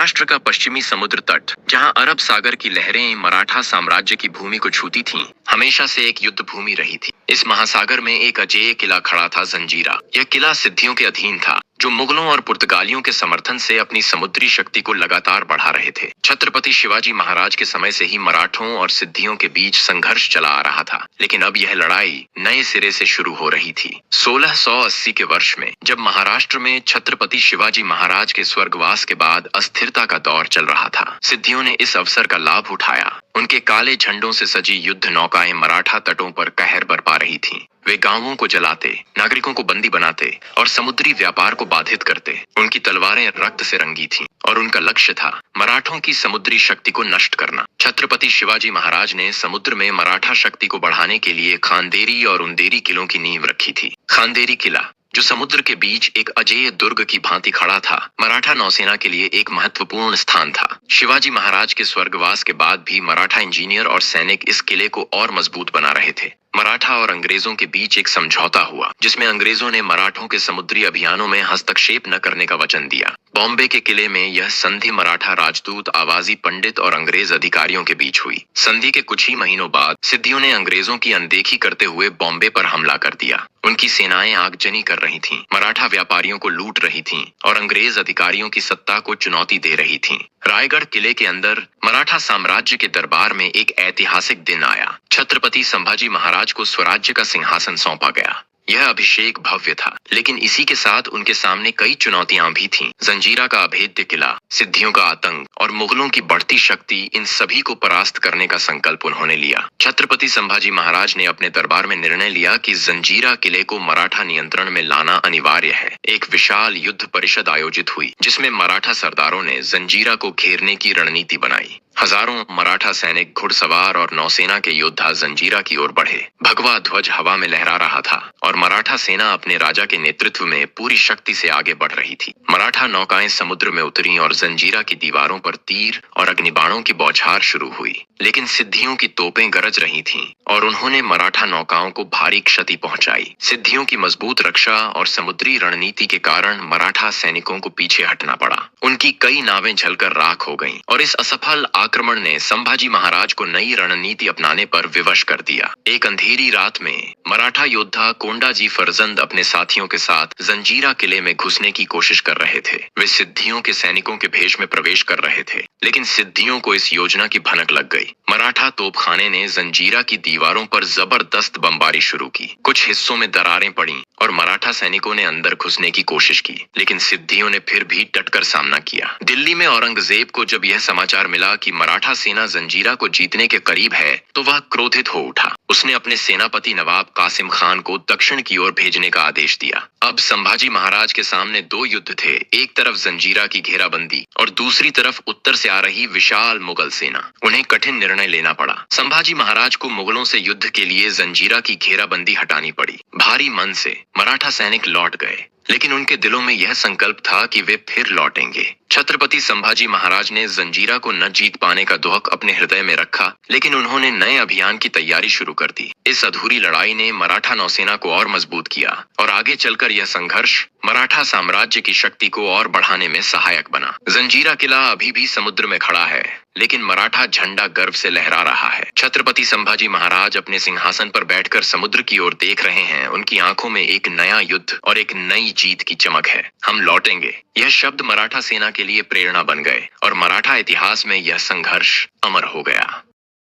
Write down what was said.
महाराष्ट्र का पश्चिमी समुद्र तट, जहां अरब सागर की लहरें मराठा साम्राज्य की भूमि को छूती थीं, हमेशा से एक युद्ध भूमि रही थी। इस महासागर में एक अजेय किला खड़ा था, जंजीरा। यह किला सिद्धियों के अधीन था, जो मुगलों और पुर्तगालियों के समर्थन से अपनी समुद्री शक्ति को लगातार बढ़ा रहे थे। छत्रपति शिवाजी महाराज के समय से ही मराठों और सिद्धियों के बीच संघर्ष चला आ रहा था, लेकिन अब यह लड़ाई नए सिरे से शुरू हो रही थी। 1680 के वर्ष में, जब महाराष्ट्र में छत्रपति शिवाजी महाराज के स्वर्गवास के बाद अस्थिरता का दौर चल रहा था, सिद्धियों ने इस अवसर का लाभ उठाया। उनके काले झंडों से सजी युद्ध नौकाएं मराठा तटों पर कहर बरपा रही थीं। वे गांवों को जलाते, नागरिकों को बंदी बनाते और समुद्री व्यापार को बाधित करते। उनकी तलवारें रक्त से रंगी थीं और उनका लक्ष्य था मराठों की समुद्री शक्ति को नष्ट करना। छत्रपति शिवाजी महाराज ने समुद्र में मराठा शक्ति को बढ़ाने के लिए खांदेरी और उंदेरी किलों की नींव रखी थी। खांदेरी किला, जो समुद्र के बीच एक अजेय दुर्ग की भांति खड़ा था, मराठा नौसेना के लिए एक महत्वपूर्ण स्थान था। शिवाजी महाराज के स्वर्गवास के बाद भी मराठा इंजीनियर और सैनिक इस किले को और मजबूत बना रहे थे। मराठा और अंग्रेजों के बीच एक समझौता हुआ, जिसमें अंग्रेजों ने मराठों के समुद्री अभियानों में हस्तक्षेप न करने का वचन दिया। बॉम्बे के किले में यह संधि मराठा राजदूत, आवाजी पंडित और अंग्रेज अधिकारियों के बीच हुई। संधि के कुछ ही महीनों बाद सिद्धियों ने अंग्रेजों की अनदेखी करते हुए बॉम्बे पर हमला कर दिया। उनकी सेनाएं आगजनी कर रही थीं, मराठा व्यापारियों को लूट रही थीं और अंग्रेज अधिकारियों की सत्ता को चुनौती दे रही थीं। रायगढ़ किले के अंदर मराठा साम्राज्य के दरबार में एक ऐतिहासिक दिन आया। छत्रपति संभाजी महाराज को स्वराज्य का सिंहासन सौंपा गया। यह अभिषेक भव्य था, लेकिन इसी के साथ उनके सामने कई चुनौतियां भी थीं। जंजीरा का अभेद्य किला, सिद्धियों का आतंक और मुगलों की बढ़ती शक्ति, इन सभी को परास्त करने का संकल्प उन्होंने लिया। छत्रपति संभाजी महाराज ने अपने दरबार में निर्णय लिया कि जंजीरा किले को मराठा नियंत्रण में लाना अनिवार्य है। एक विशाल युद्ध परिषद आयोजित हुई, जिसमें मराठा सरदारों ने जंजीरा को घेरने की रणनीति बनाई। हजारों मराठा सैनिक, घुड़सवार और नौसेना के योद्धा जंजीरा की ओर बढ़े। भगवा ध्वज हवा में लहरा रहा था और मराठा सेना अपने राजा के नेतृत्व में पूरी शक्ति से आगे बढ़ रही थी। मराठा नौकाएं समुद्र में उतरी और जंजीरा की दीवारों पर तीर और अग्निबाणों की बौछार शुरू हुई, लेकिन सिद्धियों की तोपें गरज रही थीं और उन्होंने मराठा नौकाओं को भारी क्षति पहुंचाई। सिद्धियों की मजबूत रक्षा और समुद्री रणनीति के कारण मराठा सैनिकों को पीछे हटना पड़ा। उनकी कई नावें जलकर राख हो गईं और इस असफल आक्रमण ने संभाजी महाराज को नई रणनीति अपनाने पर विवश कर दिया। एक अंधेरी रात में मराठा योद्धा कोंडाजी फरजंद अपने साथियों के साथ जंजीरा किले में घुसने की कोशिश कर रहे थे। वे सिद्धियों के सैनिकों के भेष में प्रवेश कर रहे थे, लेकिन सिद्धियों को इस योजना की भनक लग गई। मराठा तोपखाने ने जंजीरा की दीवारों पर जबरदस्त बमबारी शुरू की। कुछ हिस्सों में दरारें पड़ी और मराठा सैनिकों ने अंदर घुसने की कोशिश की, लेकिन सिद्धियों ने फिर भी डटकर सामना किया। दिल्ली में औरंगजेब को जब यह समाचार मिला कि मराठा सेना जंजीरा को जीतने के करीब है, तो वह क्रोधित हो उठा। उसने अपने सेनापति नवाब कासिम खान को दक्षिण की ओर भेजने का आदेश दिया। अब संभाजी महाराज के सामने दो युद्ध थे, एक तरफ जंजीरा की घेराबंदी और दूसरी तरफ उत्तर से आ रही विशाल मुगल सेना। उन्हें कठिन निर्णय लेना पड़ा। संभाजी महाराज को मुगलों से युद्ध के लिए जंजीरा की घेराबंदी हटानी पड़ी। भारी मन से मराठा सैनिक लौट गए, लेकिन उनके दिलों में यह संकल्प था कि वे फिर लौटेंगे। छत्रपति संभाजी महाराज ने जंजीरा को न जीत पाने का दुख अपने हृदय में रखा, लेकिन उन्होंने नए अभियान की तैयारी शुरू कर दी। इस अधूरी लड़ाई ने मराठा नौसेना को और मजबूत किया और आगे चलकर यह संघर्ष मराठा साम्राज्य की शक्ति को और बढ़ाने में सहायक बना। जंजीरा किला अभी भी समुद्र में खड़ा है, लेकिन मराठा झंडा गर्व से लहरा रहा है। छत्रपति संभाजी महाराज अपने सिंहासन पर बैठकर समुद्र की ओर देख रहे हैं। उनकी आंखों में एक नया युद्ध और एक नई जीत की चमक है। हम लौटेंगे, यह शब्द मराठा सेना के लिए प्रेरणा बन गए और मराठा इतिहास में यह संघर्ष अमर हो गया।